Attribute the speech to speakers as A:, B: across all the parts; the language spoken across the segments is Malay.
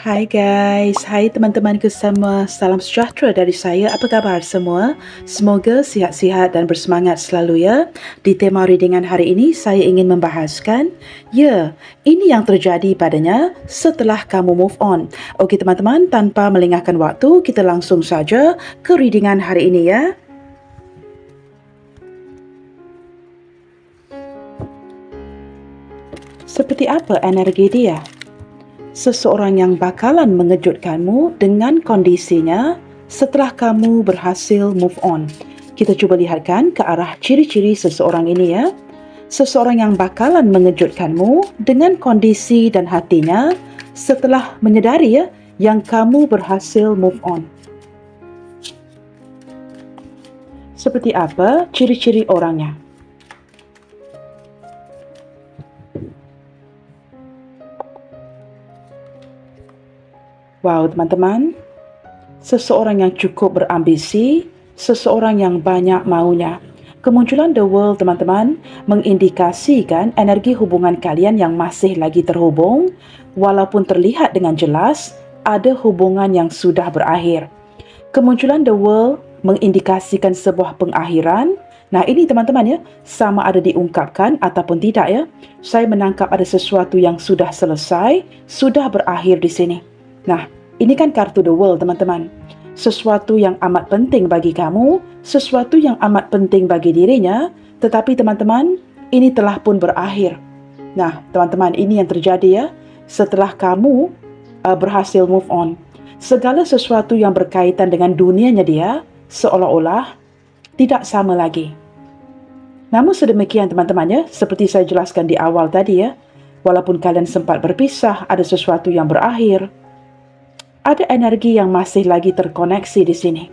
A: Hai guys, hai teman-temanku semua. Salam sejahtera dari saya. Apa khabar semua? Semoga sihat-sihat dan bersemangat selalu ya. Di tema readingan hari ini, saya ingin membahaskan, ya, ini yang terjadi padanya setelah kamu move on. Okey teman-teman, tanpa melengahkan waktu, kita langsung saja ke readingan hari ini ya. Seperti apa energi dia? Seseorang yang bakalan mengejutkanmu dengan kondisinya setelah kamu berhasil move on. Kita cuba lihatkan ke arah ciri-ciri seseorang ini ya. Seseorang yang bakalan mengejutkanmu dengan kondisi dan hatinya setelah menyedari ya yang kamu berhasil move on. Seperti apa ciri-ciri orangnya? Wow, teman-teman, seseorang yang cukup berambisi, seseorang yang banyak maunya. Kemunculan The World, teman-teman, mengindikasikan energi hubungan kalian yang masih lagi terhubung, walaupun terlihat dengan jelas ada hubungan yang sudah berakhir. Kemunculan The World mengindikasikan sebuah pengakhiran. Nah, ini teman-teman ya, sama ada diungkapkan ataupun tidak ya. Saya menangkap ada sesuatu yang sudah selesai, sudah berakhir di sini. Nah, ini kan kartu The World, teman-teman. Sesuatu yang amat penting bagi kamu, sesuatu yang amat penting bagi dirinya, tetapi teman-teman, ini telah pun berakhir. Nah, teman-teman, ini yang terjadi ya, setelah kamu berhasil move on. Segala sesuatu yang berkaitan dengan dunianya dia, seolah-olah tidak sama lagi. Namun sedemikian teman-teman ya, seperti saya jelaskan di awal tadi ya, walaupun kalian sempat berpisah, ada sesuatu yang berakhir, ada energi yang masih lagi terkoneksi di sini.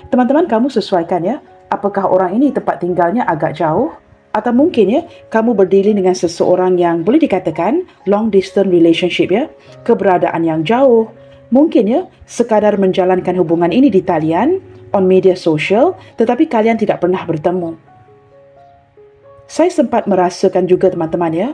A: Teman-teman, kamu sesuaikan ya, apakah orang ini tempat tinggalnya agak jauh, atau mungkin ya, kamu berdealing dengan seseorang yang boleh dikatakan long distance relationship ya, keberadaan yang jauh. Mungkin ya, sekadar menjalankan hubungan ini di talian, on media sosial, tetapi kalian tidak pernah bertemu. Saya sempat merasakan juga teman-teman ya,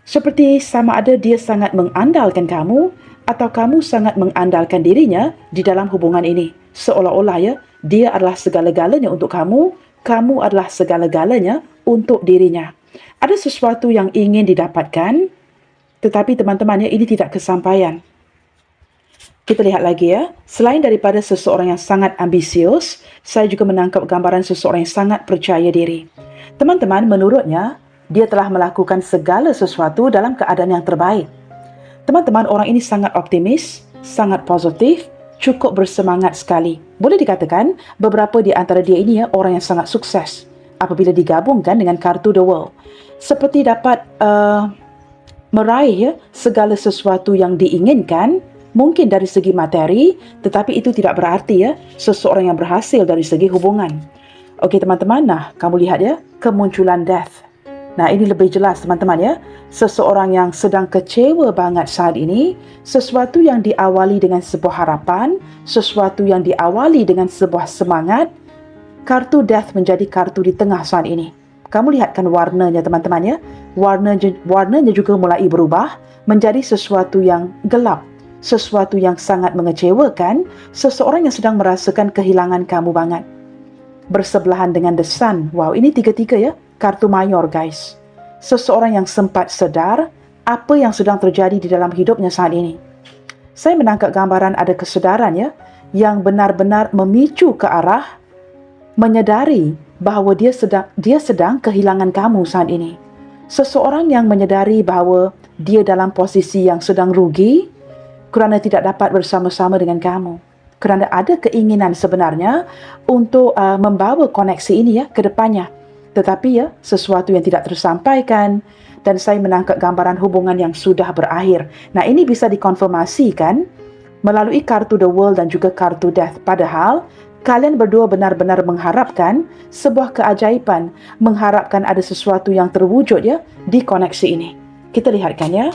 A: seperti sama ada dia sangat mengandalkan kamu, atau kamu sangat mengandalkan dirinya di dalam hubungan ini. Seolah-olah ya, dia adalah segala-galanya untuk kamu, kamu adalah segala-galanya untuk dirinya. Ada sesuatu yang ingin didapatkan, tetapi teman-teman ya, ini tidak kesampaian. Kita lihat lagi ya, selain daripada seseorang yang sangat ambisius, saya juga menangkap gambaran seseorang yang sangat percaya diri. Teman-teman, menurutnya, dia telah melakukan segala sesuatu dalam keadaan yang terbaik. Teman-teman, orang ini sangat optimis, sangat positif, cukup bersemangat sekali. Boleh dikatakan, beberapa di antara dia ini ya, orang yang sangat sukses apabila digabungkan dengan kartu The World. Seperti dapat meraih ya, segala sesuatu yang diinginkan, mungkin dari segi materi, tetapi itu tidak berarti ya, seseorang yang berhasil dari segi hubungan. Okey teman-teman, nah kamu lihat ya, kemunculan Death. Nah, ini lebih jelas teman-teman ya. Seseorang yang sedang kecewa banget saat ini, sesuatu yang diawali dengan sebuah harapan, sesuatu yang diawali dengan sebuah semangat, kartu Death menjadi kartu di tengah saat ini. Kamu lihatkan warnanya teman-teman ya. Warnanya juga mulai berubah menjadi sesuatu yang gelap, sesuatu yang sangat mengecewakan, seseorang yang sedang merasakan kehilangan kamu banget. Bersebelahan dengan The Sun. Wow, ini tiga-tiga ya. Kartu mayor guys. Seseorang yang sempat sedar apa yang sedang terjadi di dalam hidupnya saat ini. Saya menangkap gambaran ada kesedaran ya, yang benar-benar memicu ke arah menyedari bahawa dia sedang kehilangan kamu saat ini. Seseorang yang menyedari bahawa dia dalam posisi yang sedang rugi kerana tidak dapat bersama-sama dengan kamu. Kerana ada keinginan sebenarnya untuk membawa koneksi ini ya ke depannya. Tetapi ya, sesuatu yang tidak tersampaikan, dan saya menangkap gambaran hubungan yang sudah berakhir. Nah, ini bisa dikonfirmasikan melalui kartu The World dan juga kartu Death. Padahal, kalian berdua benar-benar mengharapkan sebuah keajaiban, mengharapkan ada sesuatu yang terwujud ya di koneksi ini. Kita lihatkan ya.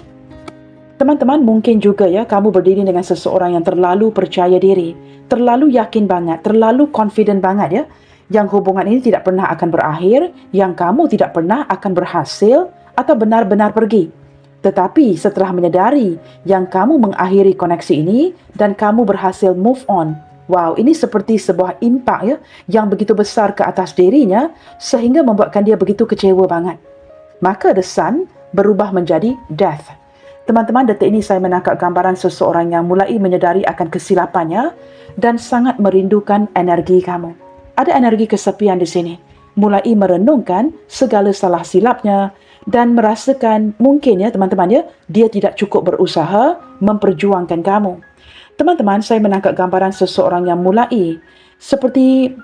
A: Teman-teman, mungkin juga ya, kamu berdiri dengan seseorang yang terlalu percaya diri, terlalu yakin banget, terlalu confident banget ya, yang hubungan ini tidak pernah akan berakhir, yang kamu tidak pernah akan berhasil atau benar-benar pergi. Tetapi setelah menyadari yang kamu mengakhiri koneksi ini dan kamu berhasil move on, wow, ini seperti sebuah impak ya, yang begitu besar ke atas dirinya sehingga membuatkan dia begitu kecewa banget. Maka the sun berubah menjadi death. Teman-teman, detik ini saya menangkap gambaran seseorang yang mulai menyadari akan kesilapannya dan sangat merindukan energi kamu. Ada energi kesepian di sini. Mulai merenungkan segala salah silapnya dan merasakan mungkin ya teman-teman ya, dia tidak cukup berusaha memperjuangkan kamu. Teman-teman, saya menangkap gambaran seseorang yang mulai seperti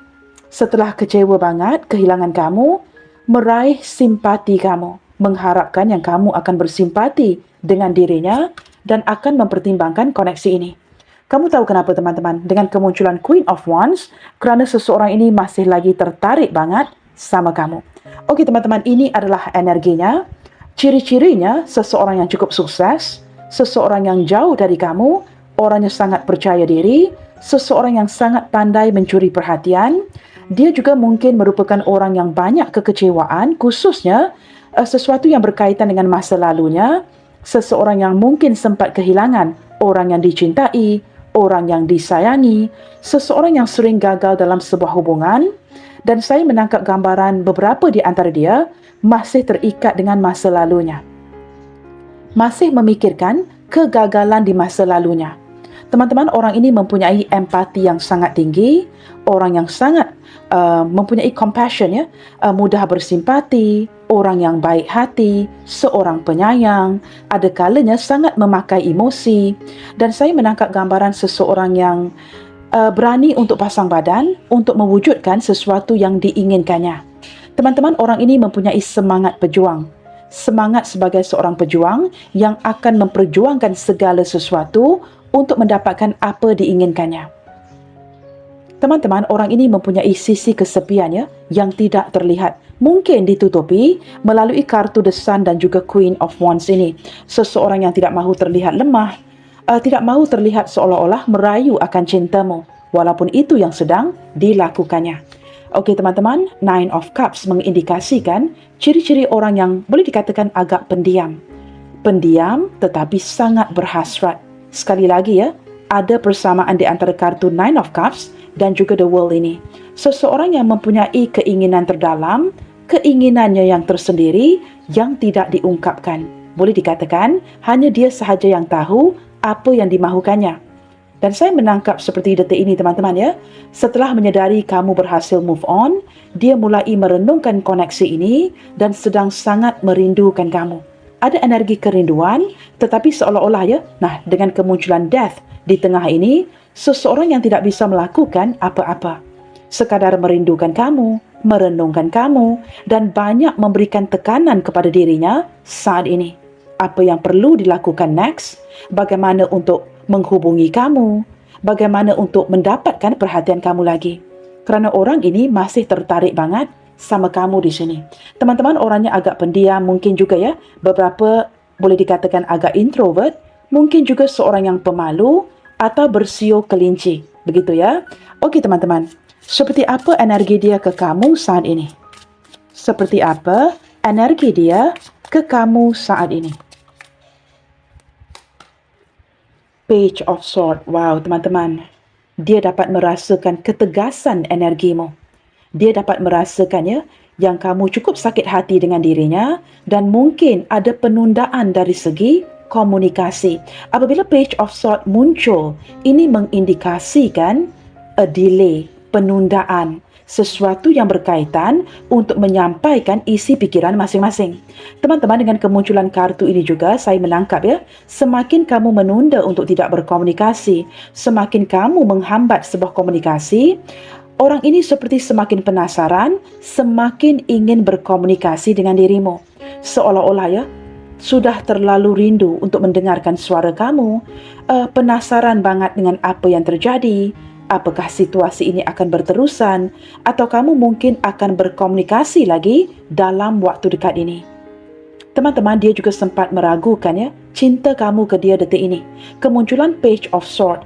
A: setelah kecewa banget kehilangan kamu, meraih simpati kamu, mengharapkan yang kamu akan bersimpati dengan dirinya dan akan mempertimbangkan koneksi ini. Kamu tahu kenapa teman-teman? Dengan kemunculan Queen of Wands, kerana seseorang ini masih lagi tertarik banget sama kamu. Okey teman-teman, ini adalah energinya. Ciri-cirinya seseorang yang cukup sukses, seseorang yang jauh dari kamu, orang yang sangat percaya diri, seseorang yang sangat pandai mencuri perhatian. Dia juga mungkin merupakan orang yang banyak kekecewaan, khususnya sesuatu yang berkaitan dengan masa lalunya. Seseorang yang mungkin sempat kehilangan orang yang dicintai, orang yang disayangi, seseorang yang sering gagal dalam sebuah hubungan. Dan saya menangkap gambaran beberapa di antara dia masih terikat dengan masa lalunya. Masih memikirkan kegagalan di masa lalunya. Teman-teman, orang ini mempunyai empati yang sangat tinggi, orang yang sangat mempunyai compassion ya, mudah bersimpati, orang yang baik hati, seorang penyayang, ada kalanya sangat memakai emosi. Dan saya menangkap gambaran seseorang yang berani untuk pasang badan untuk mewujudkan sesuatu yang diinginkannya. Teman-teman, orang ini mempunyai semangat pejuang. Semangat sebagai seorang pejuang yang akan memperjuangkan segala sesuatu untuk mendapatkan apa diinginkannya. Teman-teman, orang ini mempunyai sisi kesepiannya yang tidak terlihat. Mungkin ditutupi melalui kartu The Sun dan juga Queen of Wands ini. Seseorang yang tidak mahu terlihat lemah, tidak mahu terlihat seolah-olah merayu akan cintamu, walaupun itu yang sedang dilakukannya. Okey teman-teman, Nine of Cups mengindikasikan ciri-ciri orang yang boleh dikatakan agak pendiam. Pendiam tetapi sangat berhasrat. Sekali lagi ya, ada persamaan di antara kartu Nine of Cups dan juga The World ini. Seseorang yang mempunyai keinginan terdalam, keinginannya yang tersendiri yang tidak diungkapkan. Boleh dikatakan hanya dia sahaja yang tahu apa yang dimahukannya. Dan saya menangkap seperti detik ini teman-teman ya. Setelah menyadari kamu berhasil move on, dia mulai merenungkan koneksi ini dan sedang sangat merindukan kamu. Ada energi kerinduan, tetapi seolah-olah ya, nah dengan kemunculan death di tengah ini, seseorang yang tidak bisa melakukan apa-apa. Sekadar merindukan kamu, merenungkan kamu, dan banyak memberikan tekanan kepada dirinya saat ini. Apa yang perlu dilakukan next, bagaimana untuk menghubungi kamu, bagaimana untuk mendapatkan perhatian kamu lagi. Kerana orang ini masih tertarik banget sama kamu di sini. Teman-teman, orangnya agak pendiam, mungkin juga ya, beberapa boleh dikatakan agak introvert, mungkin juga seorang yang pemalu atau bersio kelinci. Begitu ya. Okey teman-teman, seperti apa energi dia ke kamu saat ini? Seperti apa energi dia ke kamu saat ini? Page of Swords. Wow, teman-teman. Dia dapat merasakan ketegasan energimu. Dia dapat merasakannya yang kamu cukup sakit hati dengan dirinya dan mungkin ada penundaan dari segi komunikasi. Apabila Page of Swords muncul, ini mengindikasikan a delay, penundaan, sesuatu yang berkaitan untuk menyampaikan isi pikiran masing-masing. Teman-teman, dengan kemunculan kartu ini juga saya menangkap ya, semakin kamu menunda untuk tidak berkomunikasi, semakin kamu menghambat sebuah komunikasi, orang ini seperti semakin penasaran, semakin ingin berkomunikasi dengan dirimu. Seolah-olah ya, sudah terlalu rindu untuk mendengarkan suara kamu, penasaran banget dengan apa yang terjadi. Apakah situasi ini akan berterusan atau kamu mungkin akan berkomunikasi lagi dalam waktu dekat ini. Teman-teman, dia juga sempat meragukan ya, cinta kamu ke dia detik ini. Kemunculan Page of Swords.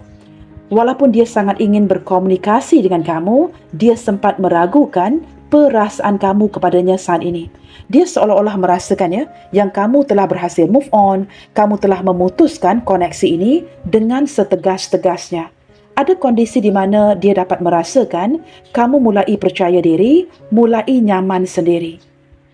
A: Walaupun dia sangat ingin berkomunikasi dengan kamu, dia sempat meragukan perasaan kamu kepadanya saat ini. Dia seolah-olah merasakan ya, yang kamu telah berhasil move on, kamu telah memutuskan koneksi ini dengan setegas-tegasnya. Ada kondisi di mana dia dapat merasakan kamu mulai percaya diri, mulai nyaman sendiri.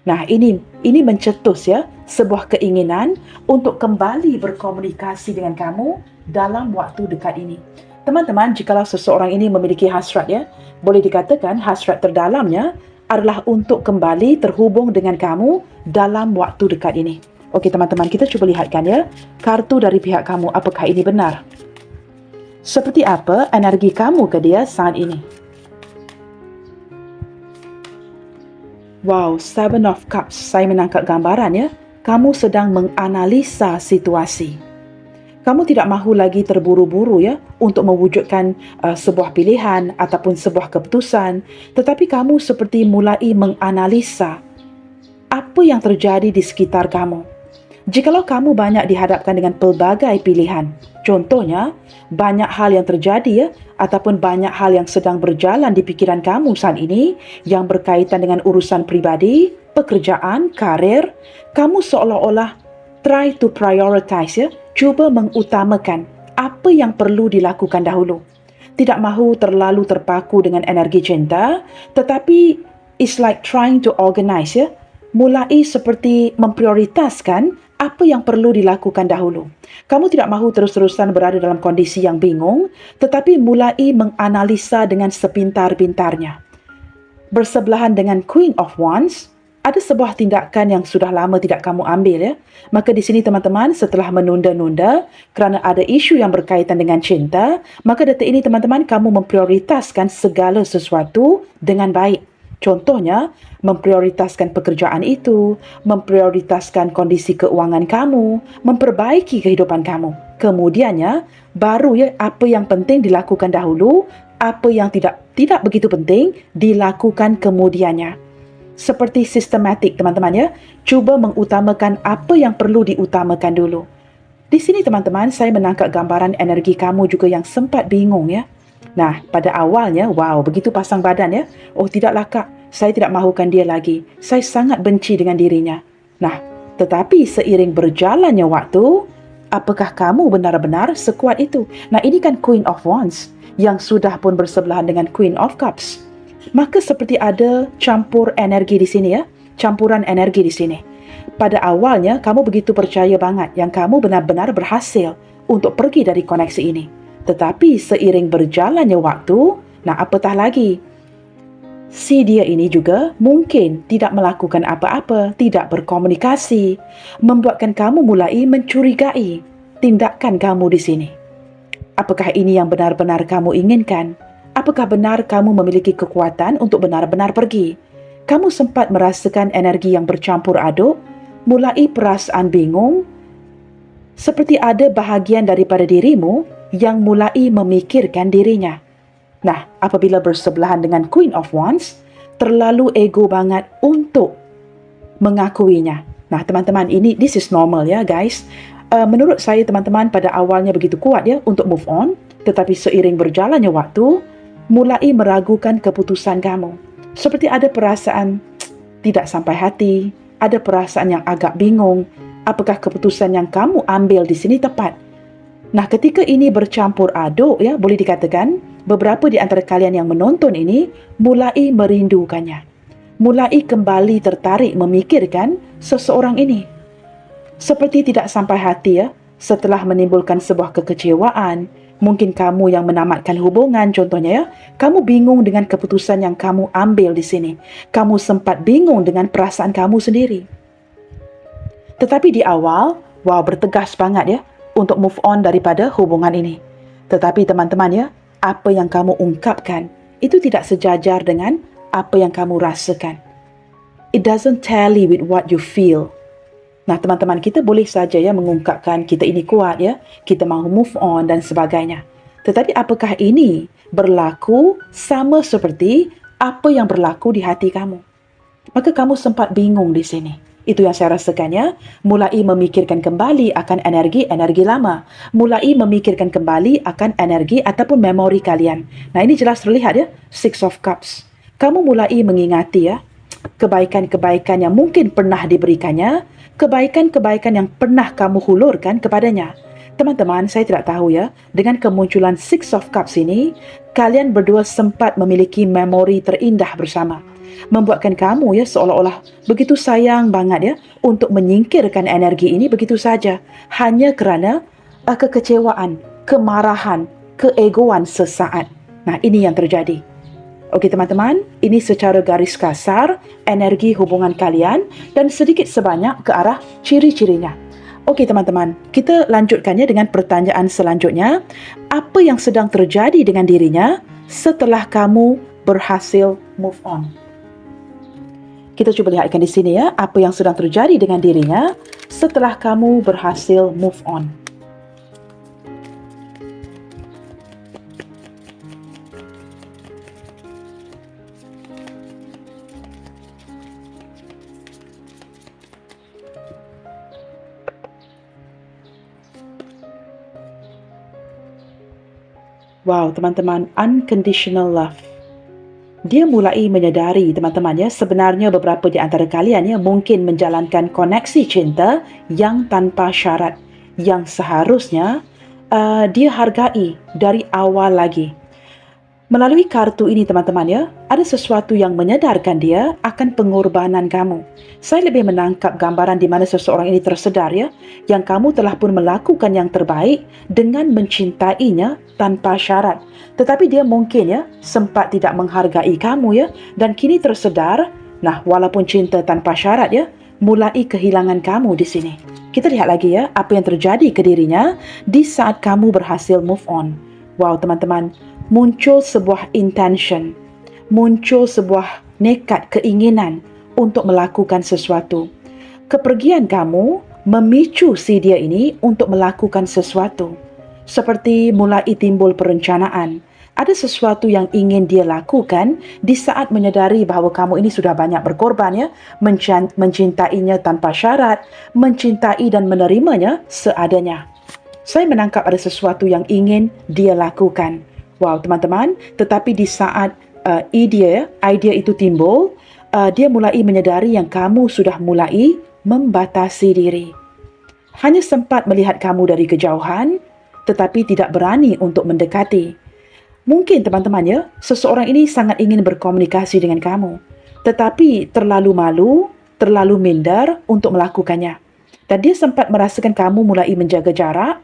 A: Nah, ini mencetus ya, sebuah keinginan untuk kembali berkomunikasi dengan kamu dalam waktu dekat ini. Teman-teman, jikalau seseorang ini memiliki hasrat ya, boleh dikatakan hasrat terdalamnya adalah untuk kembali terhubung dengan kamu dalam waktu dekat ini. Okey teman-teman, kita cuba lihatkan ya, kartu dari pihak kamu, apakah ini benar? Seperti apa energi kamu ke dia saat ini? Wow, Seven of Cups. Saya menangkap gambaran ya, kamu sedang menganalisa situasi. Kamu tidak mahu lagi terburu-buru ya untuk mewujudkan sebuah pilihan ataupun sebuah keputusan, tetapi kamu seperti mulai menganalisa apa yang terjadi di sekitar kamu. Jikalau kamu banyak dihadapkan dengan pelbagai pilihan, contohnya banyak hal yang terjadi ya, ataupun banyak hal yang sedang berjalan di pikiran kamu saat ini yang berkaitan dengan urusan pribadi, pekerjaan, karir, kamu seolah-olah try to prioritize ya, cuba mengutamakan apa yang perlu dilakukan dahulu. Tidak mahu terlalu terpaku dengan energi cinta, tetapi it's like trying to organize ya, mulai seperti memprioritaskan apa yang perlu dilakukan dahulu. Kamu tidak mahu terus-terusan berada dalam kondisi yang bingung, tetapi mulai menganalisa dengan sepintar-pintarnya. Bersebelahan dengan Queen of Wands, ada sebuah tindakan yang sudah lama tidak kamu ambil ya. Maka di sini teman-teman, setelah menunda-nunda kerana ada isu yang berkaitan dengan cinta, maka detik ini teman-teman kamu memprioritaskan segala sesuatu dengan baik. Contohnya, memprioritaskan pekerjaan itu, memprioritaskan kondisi keuangan kamu, memperbaiki kehidupan kamu. Kemudiannya, baru ya apa yang penting dilakukan dahulu, apa yang tidak begitu penting dilakukan kemudiannya. Seperti sistematik teman-teman ya, cuba mengutamakan apa yang perlu diutamakan dulu. Di sini teman-teman, saya menangkap gambaran energi kamu juga yang sempat bingung ya. Nah, pada awalnya, wow, begitu pasang badan ya. Oh tidaklah kak, saya tidak mahukan dia lagi. Saya sangat benci dengan dirinya. Nah, tetapi seiring berjalannya waktu, apakah kamu benar-benar sekuat itu? Nah, ini kan Queen of Wands yang sudah pun bersebelahan dengan Queen of Cups. Maka seperti ada campur energi di sini ya, campuran energi di sini. Pada awalnya kamu begitu percaya banget yang kamu benar-benar berhasil untuk pergi dari koneksi ini. Tetapi seiring berjalannya waktu, nah apatah lagi, si dia ini juga mungkin tidak melakukan apa-apa, tidak berkomunikasi, membuatkan kamu mulai mencurigai tindakan kamu di sini. Apakah ini yang benar-benar kamu inginkan? Apakah benar kamu memiliki kekuatan untuk benar-benar pergi? Kamu sempat merasakan energi yang bercampur aduk, mulai perasaan bingung, seperti ada bahagian daripada dirimu yang mulai memikirkan dirinya. Nah, apabila bersebelahan dengan Queen of Wands, terlalu ego banget untuk mengakuinya. Nah, teman-teman, this is normal ya guys. Menurut saya teman-teman pada awalnya begitu kuat ya untuk move on, tetapi seiring berjalannya waktu, mulai meragukan keputusan kamu. Seperti ada perasaan tidak sampai hati, ada perasaan yang agak bingung, apakah keputusan yang kamu ambil di sini tepat? Nah, ketika ini bercampur aduk ya, boleh dikatakan beberapa di antara kalian yang menonton ini mulai merindukannya. Mulai kembali tertarik memikirkan seseorang ini. Seperti tidak sampai hati ya, setelah menimbulkan sebuah kekecewaan, mungkin kamu yang menamatkan hubungan contohnya ya, kamu bingung dengan keputusan yang kamu ambil di sini. Kamu sempat bingung dengan perasaan kamu sendiri. Tetapi di awal, wow, bertegas banget ya untuk move on daripada hubungan ini. Tetapi teman-teman ya, apa yang kamu ungkapkan itu tidak sejajar dengan apa yang kamu rasakan. It doesn't tally with what you feel. Nah teman-teman, kita boleh saja ya mengungkapkan kita ini kuat ya, kita mahu move on dan sebagainya. Tetapi apakah ini berlaku sama seperti apa yang berlaku di hati kamu? Maka kamu sempat bingung di sini. Itu yang saya rasakan ya, mulai memikirkan kembali akan energi-energi lama, mulai memikirkan kembali akan energi ataupun memori kalian. Nah ini jelas terlihat ya, Six of Cups. kamu mulai mengingati kebaikan-kebaikan yang mungkin pernah diberikannya, kebaikan-kebaikan yang pernah kamu hulurkan kepadanya. Teman-teman, saya tidak tahu dengan kemunculan Six of Cups ini, kalian berdua sempat memiliki memori terindah bersama. Membuatkan kamu seolah-olah begitu sayang banget untuk menyingkirkan energi ini begitu saja. Hanya kerana kekecewaan, kemarahan, keegoan sesaat. Nah, ini yang terjadi. Okey teman-teman, ini secara garis kasar energi hubungan kalian dan sedikit sebanyak ke arah ciri-cirinya. Okey teman-teman, kita lanjutkannya dengan pertanyaan selanjutnya. Apa yang sedang terjadi dengan dirinya setelah kamu berhasil move on? Kita cuba lihatkan di sini apa yang sedang terjadi dengan dirinya setelah kamu berhasil move on. Wow, teman-teman, unconditional love. Dia mulai menyedari, teman-teman sebenarnya beberapa di antara kalian mungkin menjalankan koneksi cinta yang tanpa syarat, yang seharusnya dia hargai dari awal lagi. Melalui kartu ini teman-teman ada sesuatu yang menyedarkan dia akan pengorbanan kamu. Saya lebih menangkap gambaran di mana seseorang ini tersedar yang kamu telah pun melakukan yang terbaik dengan mencintainya tanpa syarat. Tetapi dia mungkin sempat tidak menghargai kamu dan kini tersedar, nah walaupun cinta tanpa syarat mulai kehilangan kamu di sini. Kita lihat lagi apa yang terjadi ke dirinya di saat kamu berhasil move on. Wow teman-teman, muncul sebuah intention, muncul sebuah nekat, keinginan untuk melakukan sesuatu. Kepergian kamu memicu si dia ini untuk melakukan sesuatu. Seperti mulai timbul perencanaan. Ada sesuatu yang ingin dia lakukan di saat menyedari bahawa kamu ini sudah banyak berkorban mencintainya tanpa syarat, mencintai dan menerimanya seadanya. Saya menangkap ada sesuatu yang ingin dia lakukan. Wow, teman-teman, tetapi di saat idea itu timbul, dia mulai menyedari yang kamu sudah mulai membatasi diri. Hanya sempat melihat kamu dari kejauhan, tetapi tidak berani untuk mendekati. Mungkin teman-teman seseorang ini sangat ingin berkomunikasi dengan kamu, tetapi terlalu malu, terlalu minder untuk melakukannya. Dan dia sempat merasakan kamu mulai menjaga jarak,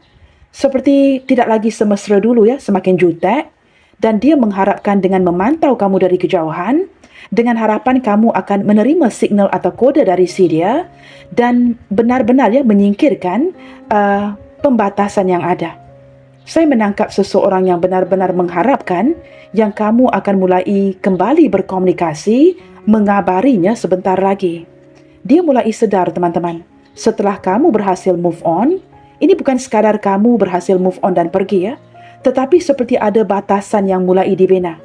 A: seperti tidak lagi semesra dulu semakin jutek, dan dia mengharapkan dengan memantau kamu dari kejauhan, dengan harapan kamu akan menerima signal atau kode dari si dia dan benar-benar menyingkirkan pembatasan yang ada. Saya menangkap seseorang yang benar-benar mengharapkan yang kamu akan mulai kembali berkomunikasi, mengabarinya sebentar lagi. Dia mulai sedar teman-teman, setelah kamu berhasil move on, ini bukan sekadar kamu berhasil move on dan pergi tetapi seperti ada batasan yang mulai dibina.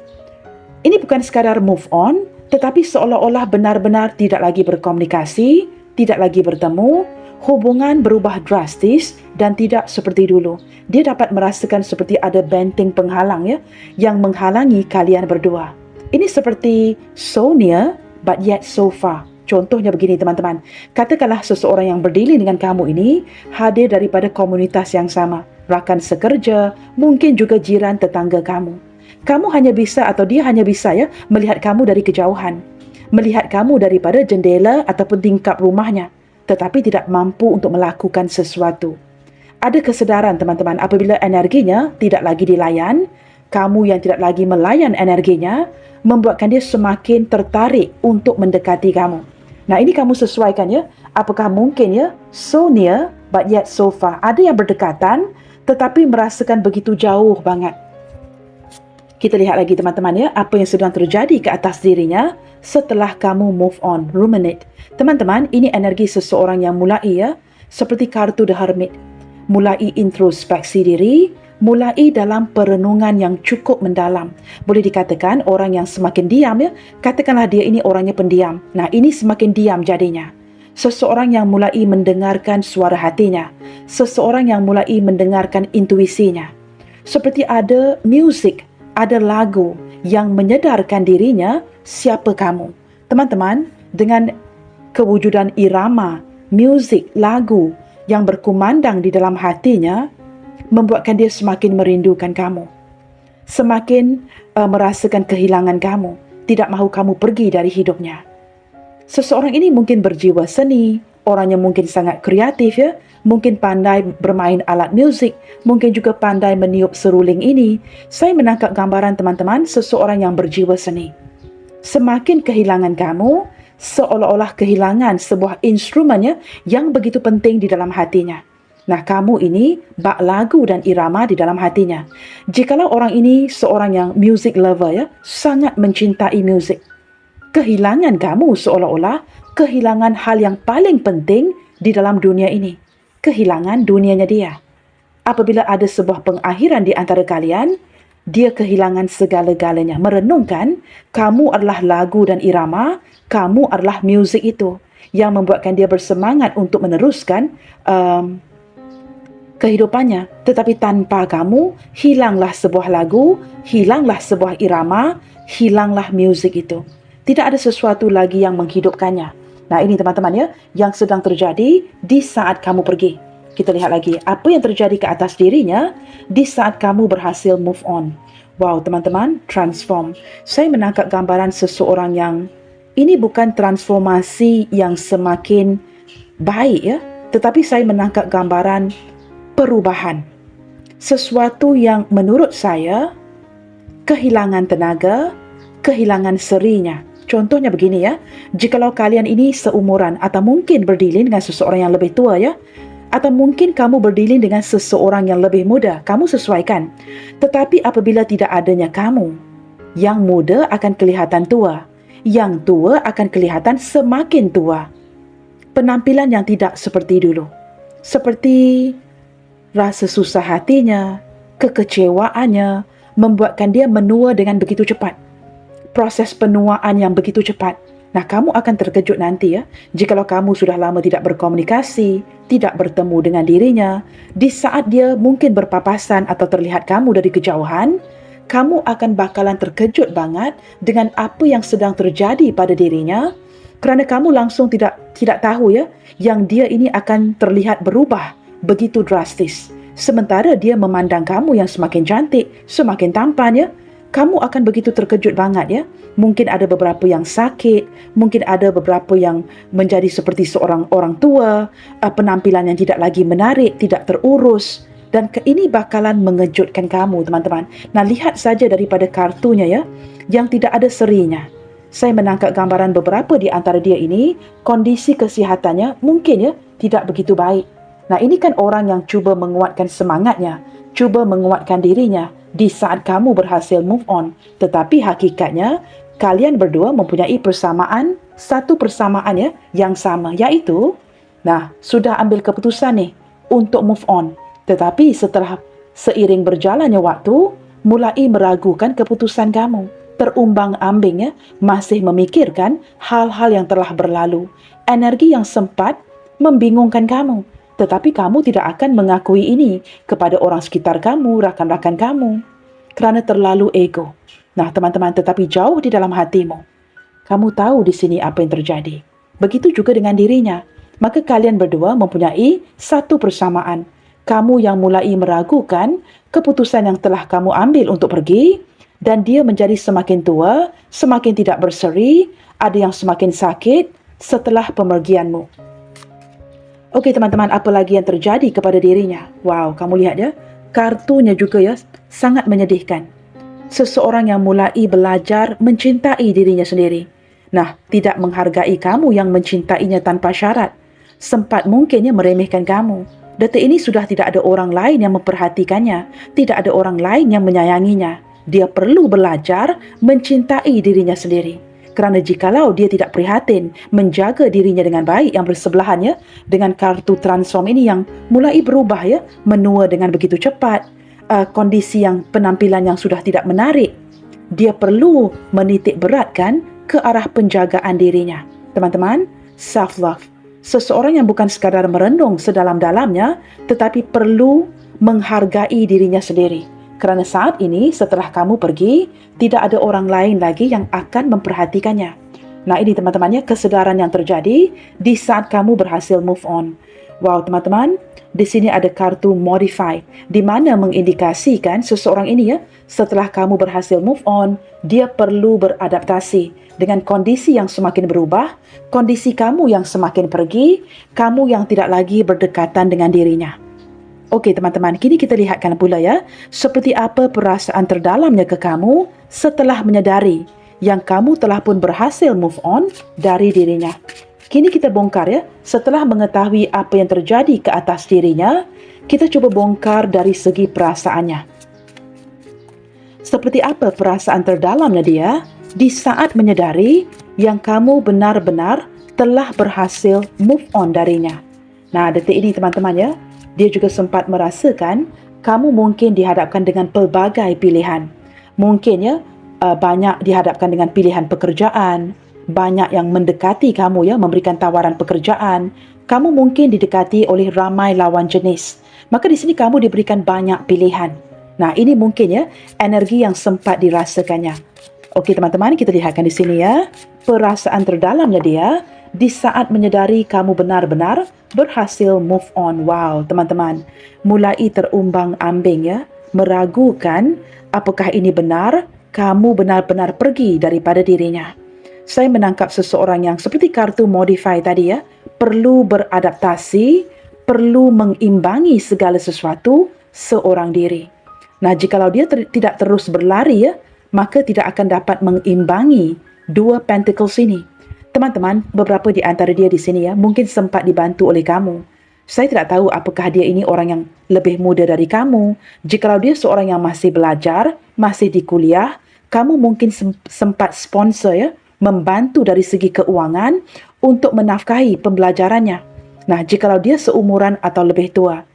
A: Ini bukan sekadar move on, tetapi seolah-olah benar-benar tidak lagi berkomunikasi, tidak lagi bertemu, hubungan berubah drastis dan tidak seperti dulu. Dia dapat merasakan seperti ada benteng penghalang yang menghalangi kalian berdua. Ini seperti so near but yet so far. Contohnya begini teman-teman, katakanlah seseorang yang berdilin dengan kamu ini hadir daripada komunitas yang sama, rakan sekerja, mungkin juga jiran tetangga kamu. Kamu hanya bisa atau dia hanya bisa melihat kamu dari kejauhan, melihat kamu daripada jendela ataupun tingkap rumahnya, tetapi tidak mampu untuk melakukan sesuatu. Ada kesedaran teman-teman apabila energinya tidak lagi dilayan, kamu yang tidak lagi melayan energinya, membuatkan dia semakin tertarik untuk mendekati kamu. Nah ini kamu sesuaikan apakah mungkin so near but yet so far. Ada yang berdekatan tetapi merasakan begitu jauh banget. Kita lihat lagi teman-teman apa yang sedang terjadi ke atas dirinya setelah kamu move on, ruminate. Teman-teman, ini energi seseorang yang mulai seperti kartu The Hermit, mulai introspeksi diri, mulai dalam perenungan yang cukup mendalam. Boleh dikatakan orang yang semakin diam katakanlah dia ini orangnya pendiam. Nah, ini semakin diam jadinya. Seseorang yang mulai mendengarkan suara hatinya, seseorang yang mulai mendengarkan intuisinya. Seperti ada musik, ada lagu yang menyedarkan dirinya siapa kamu. Teman-teman, dengan kewujudan irama, muzik, lagu yang berkumandang di dalam hatinya, membuatkan dia semakin merindukan kamu, semakin merasakan kehilangan kamu, tidak mahu kamu pergi dari hidupnya. Seseorang ini mungkin berjiwa seni, orangnya mungkin sangat kreatif ya, mungkin pandai bermain alat muzik, mungkin juga pandai meniup seruling ini. Saya menangkap gambaran teman-teman seseorang yang berjiwa seni. Semakin kehilangan kamu, seolah-olah kehilangan sebuah instrumennya yang begitu penting di dalam hatinya. Nah, kamu ini bak lagu dan irama di dalam hatinya. Jikalau orang ini seorang yang music lover ya, sangat mencintai muzik, kehilangan kamu seolah-olah kehilangan hal yang paling penting di dalam dunia ini. Kehilangan dunianya dia. Apabila ada sebuah pengakhiran di antara kalian, dia kehilangan segala-galanya. Merenungkan, kamu adalah lagu dan irama, kamu adalah muzik itu yang membuatkan dia bersemangat untuk meneruskan kehidupannya. Tetapi tanpa kamu, hilanglah sebuah lagu, hilanglah sebuah irama, hilanglah muzik itu. Tidak ada sesuatu lagi yang menghidupkannya. Nah, ini teman-teman ya, yang sedang terjadi di saat kamu pergi. Kita lihat lagi apa yang terjadi ke atas dirinya di saat kamu berhasil move on. Wow, teman-teman, transform. Saya menangkap gambaran seseorang yang ini bukan transformasi yang semakin baik ya, tetapi saya menangkap gambaran perubahan. Sesuatu yang menurut saya kehilangan tenaga, kehilangan serinya. Contohnya begini ya, jikalau kalian ini seumuran atau mungkin berdiling dengan seseorang yang lebih tua ya, atau mungkin kamu berdiling dengan seseorang yang lebih muda, kamu sesuaikan. Tetapi apabila tidak adanya kamu, yang muda akan kelihatan tua, yang tua akan kelihatan semakin tua. Penampilan yang tidak seperti dulu, seperti rasa susah hatinya, kekecewaannya, membuatkan dia menua dengan begitu cepat. Proses penuaan yang begitu cepat. Nah, kamu akan terkejut nanti ya, jikalau kamu sudah lama tidak berkomunikasi, tidak bertemu dengan dirinya, di saat dia mungkin berpapasan atau terlihat kamu dari kejauhan, kamu akan bakalan terkejut banget dengan apa yang sedang terjadi pada dirinya, kerana kamu langsung tidak tahu ya, yang dia ini akan terlihat berubah begitu drastis. Sementara dia memandang kamu yang semakin cantik, semakin tampan ya, kamu akan begitu terkejut banget ya. Mungkin ada beberapa yang sakit, mungkin ada beberapa yang menjadi seperti seorang orang tua, penampilan yang tidak lagi menarik, tidak terurus, dan ini bakalan mengejutkan kamu teman-teman. Nah, lihat saja daripada kartunya ya, yang tidak ada serinya. Saya menangkap gambaran beberapa di antara dia ini, kondisi kesihatannya mungkin ya tidak begitu baik. Nah, ini kan orang yang cuba menguatkan semangatnya, cuba menguatkan dirinya di saat kamu berhasil move on. Tetapi hakikatnya, kalian berdua mempunyai satu persamaan ya, yang sama, iaitu, nah, sudah ambil keputusan nih untuk move on. Tetapi setelah seiring berjalannya waktu, mulai meragukan keputusan kamu. Terumbang-ambing ya, masih memikirkan hal-hal yang telah berlalu. Energi yang sempat membingungkan kamu. Tetapi kamu tidak akan mengakui ini kepada orang sekitar kamu, rakan-rakan kamu, kerana terlalu ego. Nah, teman-teman, tetapi jauh di dalam hatimu, kamu tahu di sini apa yang terjadi. Begitu juga dengan dirinya. Maka kalian berdua mempunyai satu persamaan. Kamu yang mulai meragukan keputusan yang telah kamu ambil untuk pergi, dan dia menjadi semakin tua, semakin tidak berseri, ada yang semakin sakit setelah pemergianmu. Okey teman-teman, apa lagi yang terjadi kepada dirinya? Wow, kamu lihat ya, kartunya juga ya, sangat menyedihkan. Seseorang yang mulai belajar mencintai dirinya sendiri. Nah, tidak menghargai kamu yang mencintainya tanpa syarat. Sempat mungkinnya meremehkan kamu. Detik ini sudah tidak ada orang lain yang memperhatikannya, tidak ada orang lain yang menyayanginya. Dia perlu belajar mencintai dirinya sendiri. Kerana jikalau dia tidak prihatin menjaga dirinya dengan baik yang bersebelahan ya, dengan kartu transform ini yang mulai berubah ya, menua dengan begitu cepat, kondisi yang penampilan yang sudah tidak menarik, dia perlu menitik beratkan ke arah penjagaan dirinya. Teman-teman, self-love. Seseorang yang bukan sekadar merenung sedalam-dalamnya, tetapi perlu menghargai dirinya sendiri. Kerana saat ini setelah kamu pergi, tidak ada orang lain lagi yang akan memperhatikannya. Nah, ini teman-temannya kesedaran yang terjadi di saat kamu berhasil move on. Wow, teman-teman, di sini ada kartu modify di mana mengindikasikan seseorang ini setelah kamu berhasil move on, dia perlu beradaptasi dengan kondisi yang semakin berubah, kondisi kamu yang semakin pergi, kamu yang tidak lagi berdekatan dengan dirinya. Okey teman-teman, kini kita lihatkan pula seperti apa perasaan terdalamnya ke kamu setelah menyadari yang kamu telah pun berhasil move on dari dirinya. Kini kita bongkar setelah mengetahui apa yang terjadi ke atas dirinya, kita cuba bongkar dari segi perasaannya. Seperti apa perasaan terdalamnya dia di saat menyadari yang kamu benar-benar telah berhasil move on darinya. Nah, detik ini teman-teman dia juga sempat merasakan kamu mungkin dihadapkan dengan pelbagai pilihan. Mungkin banyak dihadapkan dengan pilihan pekerjaan, banyak yang mendekati kamu memberikan tawaran pekerjaan. Kamu mungkin didekati oleh ramai lawan jenis. Maka di sini kamu diberikan banyak pilihan. Nah, ini mungkin energi yang sempat dirasakannya. Okey teman-teman, kita lihatkan di sini perasaan terdalamnya dia di saat menyadari kamu benar-benar berhasil move on. Wow, teman-teman, mulai terumbang-ambing meragukan apakah ini benar, kamu benar-benar pergi daripada dirinya. Saya menangkap seseorang yang seperti kartu modify tadi perlu beradaptasi, perlu mengimbangi segala sesuatu seorang diri. Nah, jikalau dia tidak terus berlari maka tidak akan dapat mengimbangi dua pentacles ini. Teman-teman, beberapa di antara dia di sini mungkin sempat dibantu oleh kamu. Saya tidak tahu apakah dia ini orang yang lebih muda dari kamu. Jikalau dia seorang yang masih belajar, masih di kuliah, kamu mungkin sempat sponsor membantu dari segi keuangan untuk menafkahi pembelajarannya. Nah, jikalau dia seumuran atau lebih tua,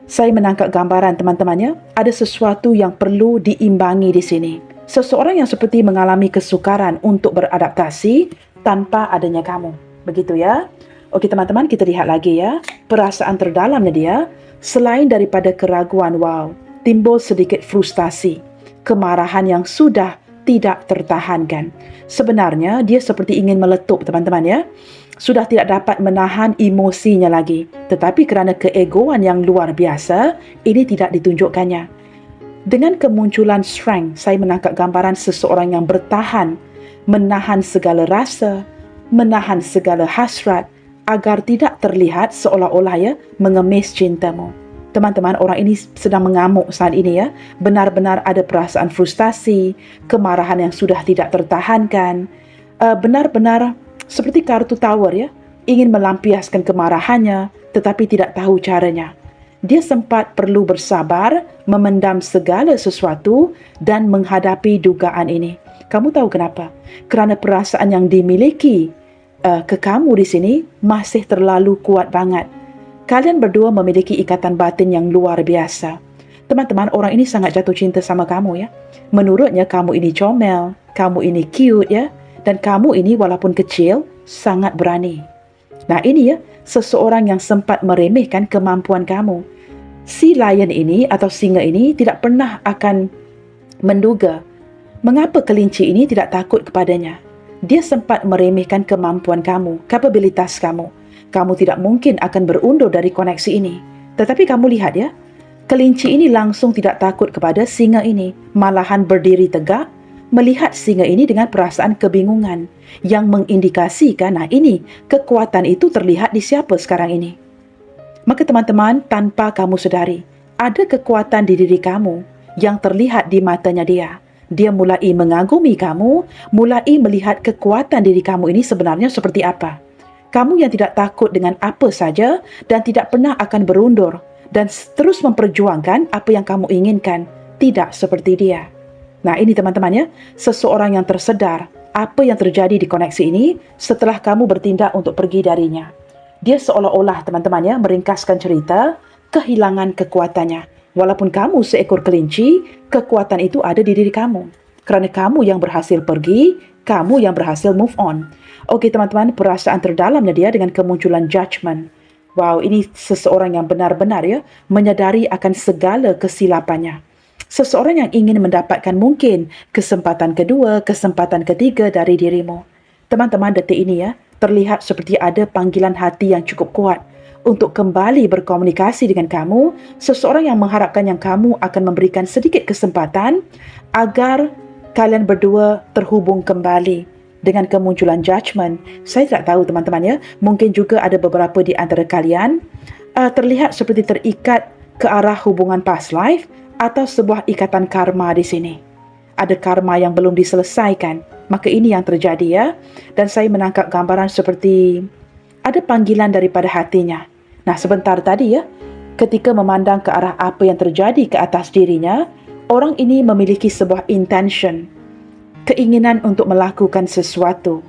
A: saya menangkap gambaran teman-temannya, ada sesuatu yang perlu diimbangi di sini. Seseorang yang seperti mengalami kesukaran untuk beradaptasi tanpa adanya kamu. Begitu ya. Okey teman-teman, kita lihat lagi perasaan terdalamnya dia, selain daripada keraguan, wow, timbul sedikit frustasi, kemarahan yang sudah tidak tertahankan. Sebenarnya dia seperti ingin meletup teman-teman sudah tidak dapat menahan emosinya lagi. Tetapi kerana keegoan yang luar biasa, ini tidak ditunjukkannya. Dengan kemunculan strength, saya menangkap gambaran seseorang yang bertahan, menahan segala rasa, menahan segala hasrat, agar tidak terlihat seolah-olah mengemis cintamu. Teman-teman, orang ini sedang mengamuk saat ini benar-benar ada perasaan frustasi, kemarahan yang sudah tidak tertahankan, benar-benar seperti kartu tower ingin melampiaskan kemarahannya tetapi tidak tahu caranya. Dia sempat perlu bersabar, memendam segala sesuatu dan menghadapi dugaan ini. Kamu tahu kenapa? Kerana perasaan yang dimiliki ke kamu di sini masih terlalu kuat banget. Kalian berdua memiliki ikatan batin yang luar biasa. Teman-teman, orang ini sangat jatuh cinta sama kamu Menurutnya kamu ini comel, kamu ini cute dan kamu ini walaupun kecil sangat berani. Nah, ini seseorang yang sempat meremehkan kemampuan kamu. Si lion ini atau singa ini tidak pernah akan menduga mengapa kelinci ini tidak takut kepadanya. Dia sempat meremehkan kemampuan kamu, kapabilitas kamu. Kamu tidak mungkin akan berundur dari koneksi ini. Tetapi kamu lihat kelinci ini langsung tidak takut kepada singa ini, malahan berdiri tegak, melihat singa ini dengan perasaan kebingungan yang mengindikasikan, nah ini kekuatan itu terlihat di siapa sekarang ini. Maka teman-teman, tanpa kamu sedari, ada kekuatan di diri kamu yang terlihat di matanya dia. Dia mulai mengagumi kamu, mulai melihat kekuatan diri kamu ini sebenarnya seperti apa. Kamu yang tidak takut dengan apa saja dan tidak pernah akan berundur dan terus memperjuangkan apa yang kamu inginkan, tidak seperti dia. Nah, ini teman-teman seseorang yang tersedar apa yang terjadi di koneksi ini setelah kamu bertindak untuk pergi darinya. Dia seolah-olah teman-teman meringkaskan cerita, kehilangan kekuatannya. Walaupun kamu seekor kelinci, kekuatan itu ada di diri kamu. Kerana kamu yang berhasil pergi, kamu yang berhasil move on. Okey teman-teman, perasaan terdalamnya dia dengan kemunculan judgment. Wow, ini seseorang yang benar-benar menyadari akan segala kesilapannya. Seseorang yang ingin mendapatkan mungkin kesempatan kedua, kesempatan ketiga dari dirimu. Teman-teman, detik ini ya, terlihat seperti ada panggilan hati yang cukup kuat untuk kembali berkomunikasi dengan kamu, seseorang yang mengharapkan yang kamu akan memberikan sedikit kesempatan agar kalian berdua terhubung kembali. Dengan kemunculan judgment, saya tidak tahu teman-teman ya, mungkin juga ada beberapa di antara kalian terlihat seperti terikat ke arah hubungan past life atau sebuah ikatan karma di sini. Ada karma yang belum diselesaikan, maka ini yang terjadi ya. Dan saya menangkap gambaran seperti ada panggilan daripada hatinya. Nah, sebentar tadi ya, ketika memandang ke arah apa yang terjadi ke atas dirinya, orang ini memiliki sebuah intention, keinginan untuk melakukan sesuatu.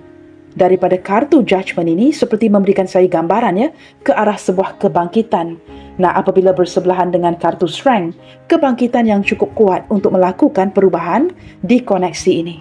A: Daripada kartu judgment ini seperti memberikan saya gambaran ya ke arah sebuah kebangkitan. Nah, apabila bersebelahan dengan kartu strength, kebangkitan yang cukup kuat untuk melakukan perubahan di koneksi ini.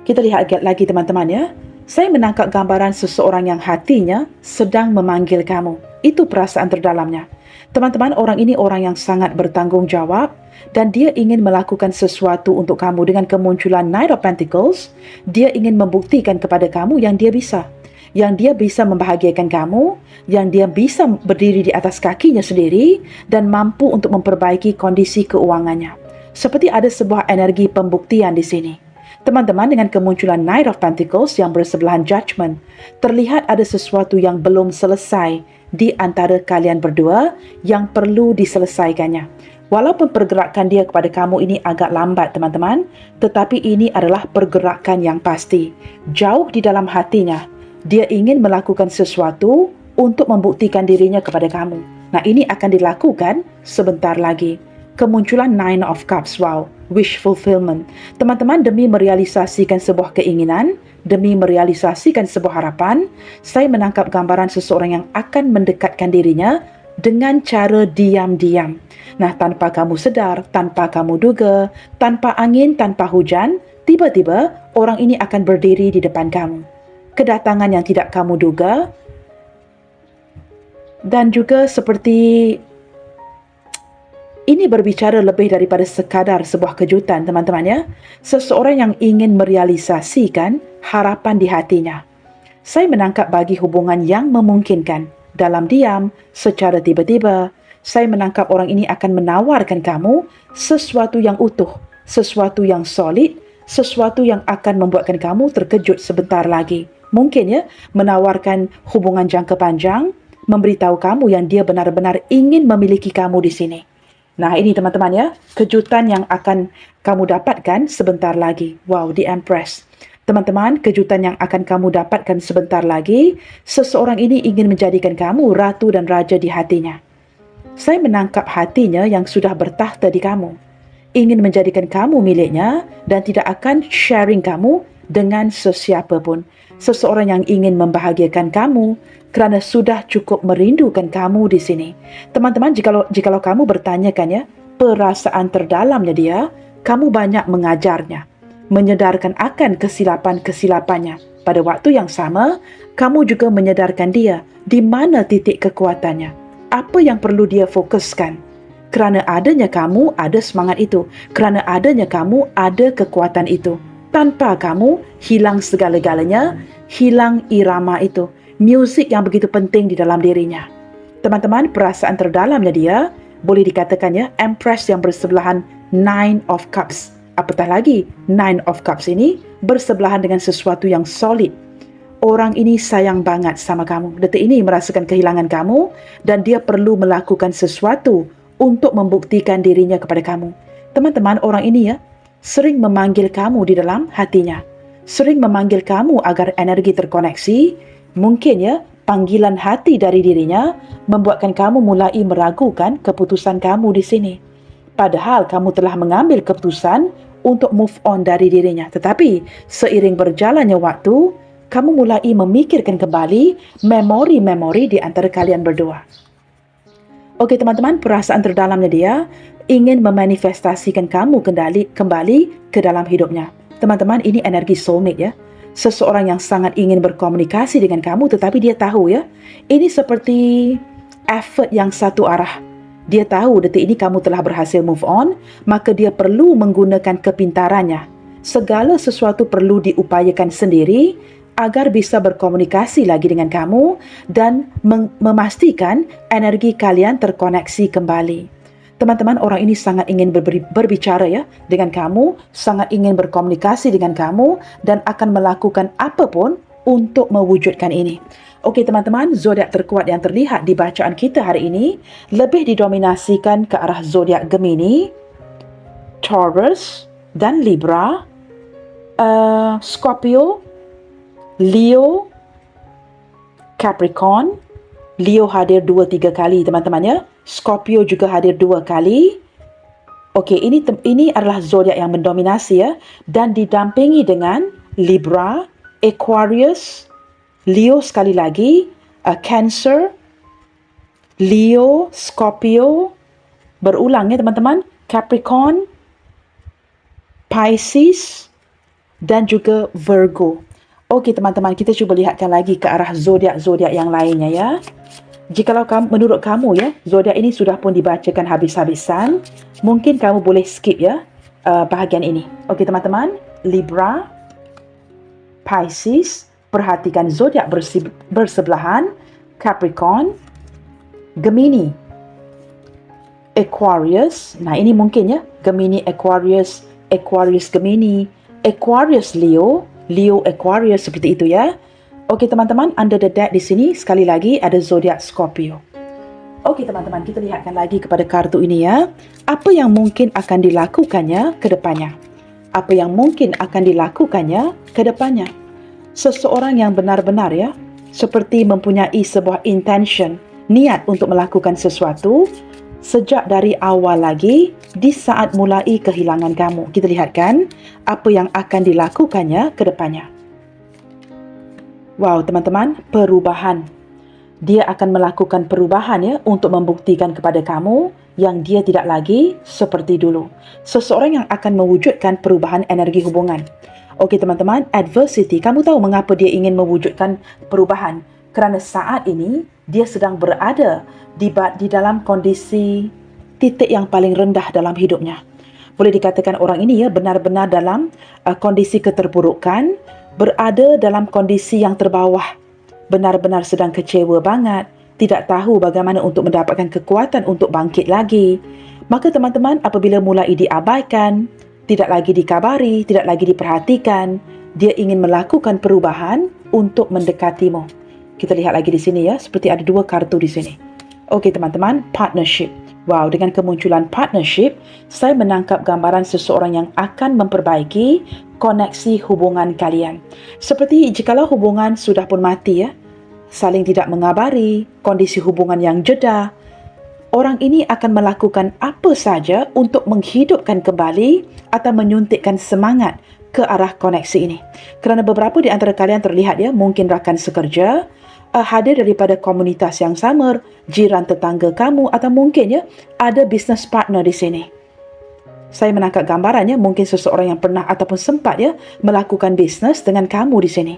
A: Kita lihat lagi teman-teman ya. Saya menangkap gambaran seseorang yang hatinya sedang memanggil kamu. Itu perasaan terdalamnya. Teman-teman, orang ini orang yang sangat bertanggungjawab dan dia ingin melakukan sesuatu untuk kamu. Dengan kemunculan Knight of Pentacles, dia ingin membuktikan kepada kamu yang dia bisa. Yang dia bisa membahagiakan kamu, yang dia bisa berdiri di atas kakinya sendiri dan mampu untuk memperbaiki kondisi keuangannya. Seperti ada sebuah energi pembuktian di sini. Teman-teman, dengan kemunculan Knight of Pentacles yang bersebelahan judgment, terlihat ada sesuatu yang belum selesai di antara kalian berdua yang perlu diselesaikannya. Walaupun pergerakan dia kepada kamu ini agak lambat teman-teman, tetapi ini adalah pergerakan yang pasti. Jauh di dalam hatinya, dia ingin melakukan sesuatu untuk membuktikan dirinya kepada kamu. Nah, ini akan dilakukan sebentar lagi. Kemunculan Nine of Cups, wow, wish fulfillment. Teman-teman, demi merealisasikan sebuah keinginan, demi merealisasikan sebuah harapan, saya menangkap gambaran seseorang yang akan mendekatkan dirinya dengan cara diam-diam. Nah, tanpa kamu sedar, tanpa kamu duga, tanpa angin, tanpa hujan, tiba-tiba orang ini akan berdiri di depan kamu. Kedatangan yang tidak kamu duga, dan juga seperti ini berbicara lebih daripada sekadar sebuah kejutan, teman-teman ya. Seseorang yang ingin merealisasikan harapan di hatinya. Saya menangkap bagi hubungan yang memungkinkan. Dalam diam, secara tiba-tiba, saya menangkap orang ini akan menawarkan kamu sesuatu yang utuh, sesuatu yang solid, sesuatu yang akan membuatkan kamu terkejut sebentar lagi. Mungkin ya, menawarkan hubungan jangka panjang, memberitahu kamu yang dia benar-benar ingin memiliki kamu di sini. Nah, ini teman-teman ya, kejutan yang akan kamu dapatkan sebentar lagi. Wow, the Empress. Teman-teman, kejutan yang akan kamu dapatkan sebentar lagi, seseorang ini ingin menjadikan kamu ratu dan raja di hatinya. Saya menangkap hatinya yang sudah bertahta di kamu. Ingin menjadikan kamu miliknya dan tidak akan sharing kamu dengan sesiapa pun. Seseorang yang ingin membahagiakan kamu kerana sudah cukup merindukan kamu di sini. Teman-teman, jikalau kamu bertanyakan ya, perasaan terdalamnya dia, kamu banyak mengajarnya, menyedarkan akan kesilapan-kesilapannya. Pada waktu yang sama, kamu juga menyedarkan dia di mana titik kekuatannya, apa yang perlu dia fokuskan. Kerana adanya kamu, ada semangat itu. Kerana adanya kamu, ada kekuatan itu. Tanpa kamu, hilang segala-galanya, hilang irama itu. Muzik yang begitu penting di dalam dirinya. Teman-teman, perasaan terdalamnya dia, boleh dikatakan ya, Empress yang bersebelahan Nine of Cups. Apatah lagi, Nine of Cups ini bersebelahan dengan sesuatu yang solid. Orang ini sayang banget sama kamu. Detik ini merasakan kehilangan kamu dan dia perlu melakukan sesuatu untuk membuktikan dirinya kepada kamu. Teman-teman, orang ini ya, sering memanggil kamu di dalam hatinya. Sering memanggil kamu agar energi terkoneksi. Mungkin ya, panggilan hati dari dirinya membuatkan kamu mulai meragukan keputusan kamu di sini. Padahal kamu telah mengambil keputusan untuk move on dari dirinya. Tetapi seiring berjalannya waktu, kamu mulai memikirkan kembali memori-memori di antara kalian berdua. Okey teman-teman, perasaan terdalamnya dia ingin memanifestasikan kamu kembali ke dalam hidupnya. Teman-teman, ini energi soulmate ya. Seseorang yang sangat ingin berkomunikasi dengan kamu, tetapi dia tahu ya, ini seperti effort yang satu arah. Dia tahu detik ini kamu telah berhasil move on, maka dia perlu menggunakan kepintarannya. Segala sesuatu perlu diupayakan sendiri agar bisa berkomunikasi lagi dengan kamu dan memastikan energi kalian terkoneksi kembali. Teman-teman, orang ini sangat ingin berbicara ya dengan kamu, sangat ingin berkomunikasi dengan kamu dan akan melakukan apapun untuk mewujudkan ini. Okey teman-teman, zodiak terkuat yang terlihat di bacaan kita hari ini lebih didominasikan ke arah zodiak Gemini, Taurus dan Libra, Scorpio, Leo, Capricorn. Leo hadir 2-3 kali teman-teman ya. Scorpio juga hadir 2 kali. Okey, ini adalah zodiak yang mendominasi ya, dan didampingi dengan Libra, Aquarius, Leo sekali lagi, Cancer, Leo, Scorpio, berulang ya teman-teman, Capricorn, Pisces dan juga Virgo. Okey teman-teman, kita cuba lihatkan lagi ke arah zodiak-zodiak yang lainnya ya. Jikalau menurut kamu ya, zodiak ini sudah pun dibacakan habis-habisan, mungkin kamu boleh skip ya bahagian ini. Okey teman-teman, Libra, Pisces, perhatikan zodiak bersebelahan, Capricorn, Gemini, Aquarius. Nah, ini mungkin ya, Gemini, Aquarius, Aquarius, Gemini, Aquarius, Leo, Leo, Aquarius, seperti itu ya. Okey teman-teman, under the deck di sini sekali lagi ada zodiak Scorpio. Okey teman-teman, kita lihatkan lagi kepada kartu ini ya. Apa yang mungkin akan dilakukannya ke depannya? Apa yang mungkin akan dilakukannya ke depannya? Seseorang yang benar-benar ya, seperti mempunyai sebuah intention, niat untuk melakukan sesuatu sejak dari awal lagi di saat mulai kehilangan kamu. Kita lihatkan apa yang akan dilakukannya ke depannya. Wow, teman-teman, perubahan. Dia akan melakukan perubahan ya untuk membuktikan kepada kamu yang dia tidak lagi seperti dulu. Seseorang yang akan mewujudkan perubahan energi hubungan. Okey teman-teman, adversity, kamu tahu mengapa dia ingin mewujudkan perubahan? Kerana saat ini dia sedang berada di dalam kondisi titik yang paling rendah dalam hidupnya. Boleh dikatakan orang ini ya benar-benar dalam kondisi keterpurukan, berada dalam kondisi yang terbawah, benar-benar sedang kecewa banget, tidak tahu bagaimana untuk mendapatkan kekuatan untuk bangkit lagi. Maka teman-teman, apabila mulai diabaikan, tidak lagi dikabari, tidak lagi diperhatikan, dia ingin melakukan perubahan untuk mendekatimu. Kita lihat lagi di sini ya, seperti ada 2 kartu di sini. Okey teman-teman, partnership. Wow, dengan kemunculan partnership, saya menangkap gambaran seseorang yang akan memperbaiki koneksi hubungan kalian. Seperti jikalau hubungan sudah pun mati ya, saling tidak mengabari, kondisi hubungan yang jeda, orang ini akan melakukan apa saja untuk menghidupkan kembali atau menyuntikkan semangat ke arah koneksi ini. Kerana beberapa di antara kalian terlihat ya, mungkin rakan sekerja, hadir daripada komunitas yang sama, jiran tetangga kamu, atau mungkin ya ada business partner di sini. Saya menangkap gambarannya mungkin seseorang yang pernah ataupun sempat ya melakukan bisnes dengan kamu di sini.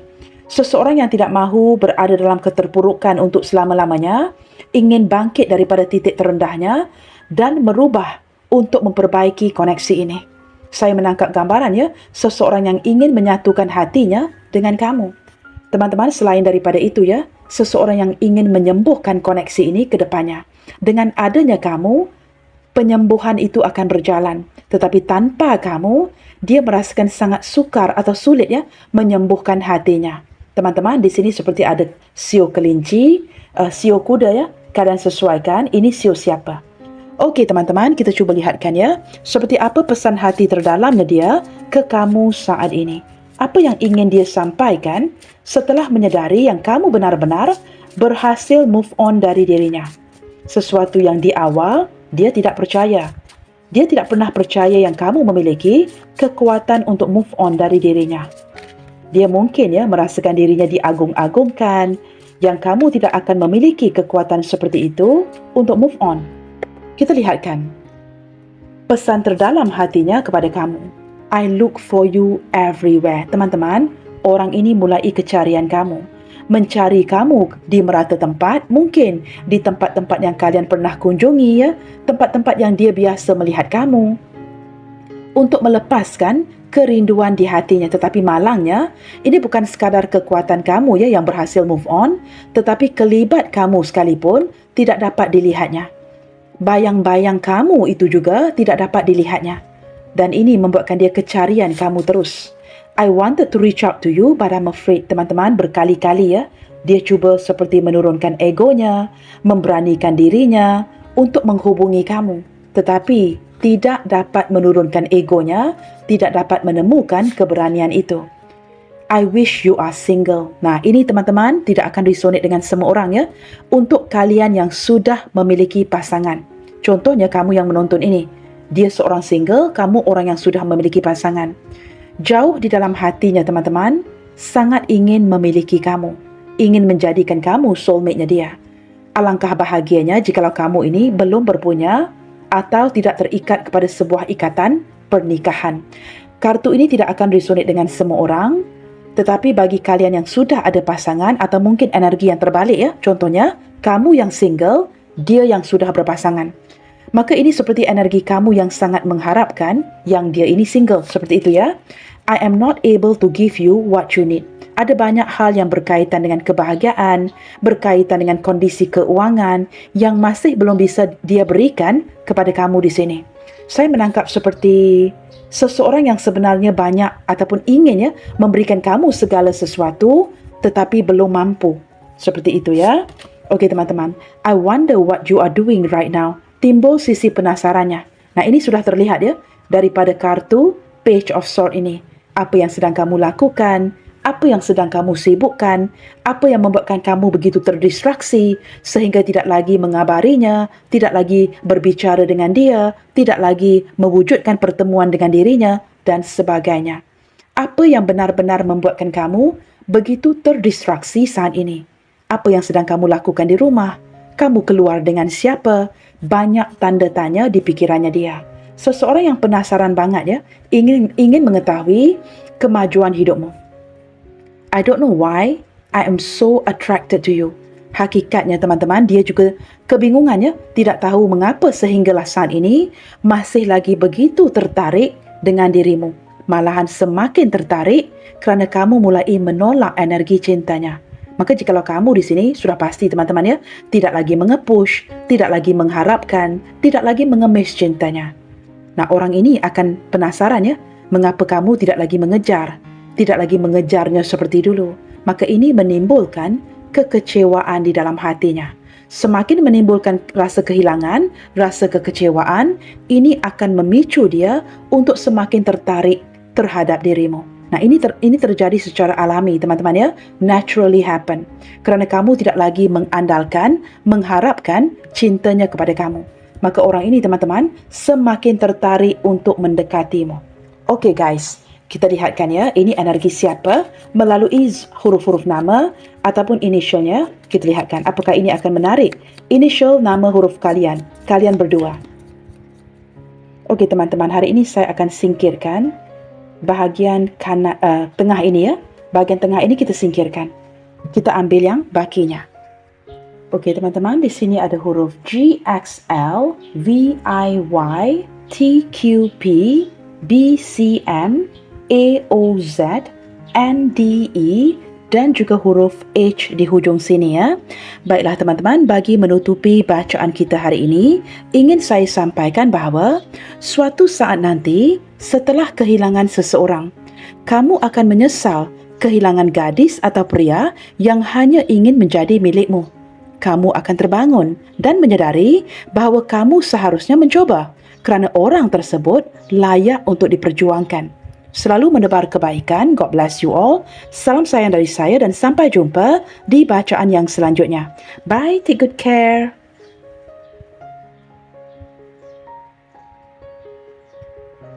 A: Seseorang yang tidak mahu berada dalam keterpurukan untuk selama-lamanya, ingin bangkit daripada titik terendahnya dan merubah untuk memperbaiki koneksi ini. Saya menangkap gambarannya seseorang yang ingin menyatukan hatinya dengan kamu. Teman-teman, selain daripada itu ya, seseorang yang ingin menyembuhkan koneksi ini ke depannya. Dengan adanya kamu, penyembuhan itu akan berjalan. Tetapi tanpa kamu, dia merasakan sangat sukar atau sulit ya menyembuhkan hatinya. Teman-teman, di sini seperti ada sio kelinci, sio kuda ya. Keadaan sesuaikan, ini sio siapa? Okey teman-teman, kita cuba lihatkan ya. Seperti apa pesan hati terdalamnya dia ke kamu saat ini. Apa yang ingin dia sampaikan setelah menyedari yang kamu benar-benar berhasil move on dari dirinya. Sesuatu yang di awal dia tidak percaya. Dia tidak pernah percaya yang kamu memiliki kekuatan untuk move on dari dirinya. Dia mungkin ya merasakan dirinya diagung-agungkan, yang kamu tidak akan memiliki kekuatan seperti itu untuk move on. Kita lihatkan pesan terdalam hatinya kepada kamu. I look for you everywhere. Teman-teman, orang ini mulai kecarian kamu. mencari kamu di merata tempat, mungkin di tempat-tempat yang kalian pernah kunjungi, ya, tempat-tempat yang dia biasa melihat kamu, untuk melepaskan kerinduan di hatinya. Tetapi malangnya, ini bukan sekadar kekuatan kamu, ya, yang berhasil move on, tetapi kelibat kamu sekalipun tidak dapat dilihatnya. Bayang-bayang kamu itu juga tidak dapat dilihatnya. Dan ini membuatkan dia kecarian kamu terus. I wanted to reach out to you, but I'm afraid, teman-teman, berkali-kali, ya, dia cuba seperti menurunkan egonya, memberanikan dirinya untuk menghubungi kamu. Tetapi tidak dapat menurunkan egonya, tidak dapat menemukan keberanian itu. I wish you are single. Nah, ini teman-teman tidak akan resonate dengan semua orang, ya. Untuk kalian yang sudah memiliki pasangan. Contohnya kamu yang menonton ini. Dia seorang single, kamu orang yang sudah memiliki pasangan. Jauh di dalam hatinya teman-teman, sangat ingin memiliki kamu. Ingin menjadikan kamu soulmate-nya dia. Alangkah bahagianya jikalau kamu ini belum berpunya atau tidak terikat kepada sebuah ikatan pernikahan. Kartu ini tidak akan resonate dengan semua orang, tetapi bagi kalian yang sudah ada pasangan atau mungkin energi yang terbalik, ya. Contohnya, kamu yang single, dia yang sudah berpasangan. Maka ini seperti energi kamu yang sangat mengharapkan yang dia ini single. Seperti itu, ya. I am not able to give you what you need. Ada banyak hal yang berkaitan dengan kebahagiaan, berkaitan dengan kondisi keuangan yang masih belum bisa dia berikan kepada kamu di sini. Saya menangkap seperti seseorang yang sebenarnya banyak ataupun ingin, ya, memberikan kamu segala sesuatu tetapi belum mampu. Seperti itu, ya. Okey teman-teman, I wonder what you are doing right now. Timbul sisi penasarannya. Nah, ini sudah terlihat, ya, daripada kartu Page of Swords ini. Apa yang sedang kamu lakukan, apa yang sedang kamu sibukkan, apa yang membuatkan kamu begitu terdistraksi sehingga tidak lagi mengabarinya, tidak lagi berbicara dengan dia, tidak lagi mewujudkan pertemuan dengan dirinya, dan sebagainya. Apa yang benar-benar membuatkan kamu begitu terdistraksi saat ini? Apa yang sedang kamu lakukan di rumah? Kamu keluar dengan siapa? Banyak tanda tanya di pikirannya dia. Seseorang yang penasaran banget, ya, ingin mengetahui kemajuan hidupmu. I don't know why I am so attracted to you. Hakikatnya teman-teman, dia juga kebingungannya, tidak tahu mengapa sehinggalah saat ini masih lagi begitu tertarik dengan dirimu. Malahan semakin tertarik kerana kamu mulai menolak energi cintanya. Maka jikalau kamu di sini sudah pasti teman-teman, ya, tidak lagi mengepush, tidak lagi mengharapkan, tidak lagi mengemis cintanya. Nah, orang ini akan penasaran, ya, mengapa kamu tidak lagi mengejar, tidak lagi mengejarnya seperti dulu. Maka ini menimbulkan kekecewaan di dalam hatinya. Semakin menimbulkan rasa kehilangan, rasa kekecewaan, ini akan memicu dia untuk semakin tertarik terhadap dirimu. Nah, ini terjadi secara alami, teman-teman, ya. Naturally happen. Kerana kamu tidak lagi mengandalkan, mengharapkan cintanya kepada kamu. Maka orang ini, teman-teman, semakin tertarik untuk mendekatimu. Okey, guys. Kita lihatkan, ya, ini energi siapa melalui huruf-huruf nama ataupun initialnya. Kita lihatkan apakah ini akan menarik initial nama huruf kalian berdua. Okey, teman-teman, hari ini saya akan singkirkan bahagian tengah ini, ya. Bahagian tengah ini kita singkirkan. Kita ambil yang bakinya. Okey, teman-teman, di sini ada huruf G, X, L, V, I, Y, T, Q, P, B, C, M, A, O, Z, N, D, E dan juga huruf H di hujung sini, ya. Baiklah teman-teman, bagi menutupi bacaan kita hari ini, ingin saya sampaikan bahawa suatu saat nanti setelah kehilangan seseorang, kamu akan menyesal kehilangan gadis atau pria yang hanya ingin menjadi milikmu. Kamu akan terbangun dan menyadari bahawa kamu seharusnya mencoba kerana orang tersebut layak untuk diperjuangkan. Selalu menebar kebaikan. God bless you all. Salam sayang dari saya dan sampai jumpa di bacaan yang selanjutnya. Bye, take good care.